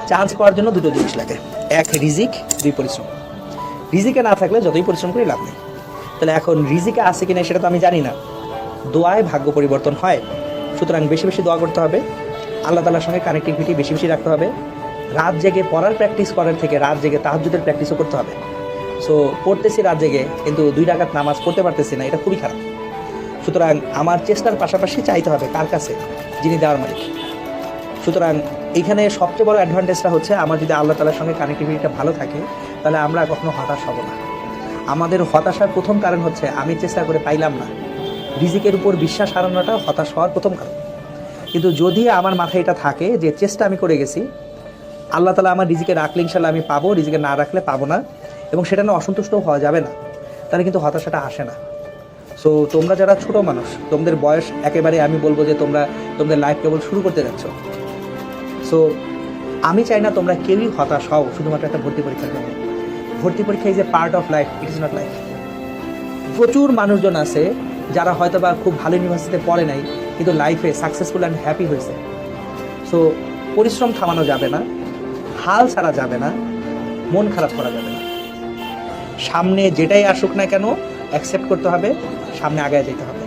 Chance পাওয়ার জন্য দুটো জিনিস লাগে, এক রিজিক, দুই পরিশ্রম। রিজিকে না থাকলে যতই পরিশ্রম করি লাভ নেই। তাহলে এখন রিজিকে আছে কিনা সেটা তো আমি জানি না, দোয়ায় ভাগ্য পরিবর্তন হয়। সুতরাং বেশি বেশি দোয়া করতে হবে, আল্লাহ তাআলার সঙ্গে কানেক্টিভিটি বেশি বেশি রাখতে হবে, রাত জেগে পড়ার প্র্যাকটিস করার থেকে রাত জেগে তাহাজ্জুদের প্র্যাকটিসও করতে হবে। সো পড়তেছি রাত জেগে কিন্তু 2 রাকাত নামাজ পড়তে পারতেছি না, এটা খুবই খারাপ। সুতরাং আমার চেষ্টার পাশাপাশি চাইতে হবে কার কাছে, যিনি দেওয়ার মালিক। সুতরাং এইখানে সবচেয়ে বড় অ্যাডভান্টেজটা হচ্ছে আমার যদি আল্লাহ তাআলার সঙ্গে কানেক্টিভিটিটা ভালো থাকে তাহলে আমরা কখনো হতাশ হব না। আমাদের হতাশার প্রথম কারণ হচ্ছে আমি চেষ্টা করে পাইলাম না, রিজিকের উপর বিশ্বাস হারানোটা হতাশ হওয়ার প্রথম কারণ। কিন্তু যদি আমার মাথায় এটা থাকে যে চেষ্টা আমি করে গেছি, আল্লাহ তাআলা আমার রিজিকে রাখলে ইনশাল্লাহ আমি পাবো, রিজিকে না রাখলে পাবো না, এবং সেটা নিয়ে অসন্তুষ্টও হওয়া যাবে না, তাহলে কিন্তু হতাশাটা আসে না। সো তোমরা যারা ছোটো মানুষ, তোমাদের বয়স একেবারে, আমি বলবো যে তোমরা তোমাদের লাইফ কেবল শুরু করতে যাচ্ছ। সো আমি চাই না তোমরা কেউই হতাশ হও শুধুমাত্র একটা ভর্তি পরীক্ষার জন্য। ভর্তি পরীক্ষা is a part of life, it is not life. প্রচুর মানুষজন আছে যারা হয়তো বা খুব ভালো ইউনিভার্সিটিতে পড়ে নাই কিন্তু লাইফে সাকসেসফুল অ্যান্ড হ্যাপি হয়েছে। সো পরিশ্রম থামানো যাবে না, হাল ছাড়া যাবে না, মন খারাপ করা যাবে না। সামনে যেটাই আসুক না কেন অ্যাকসেপ্ট করতে হবে, সামনে আগায় যেতে হবে।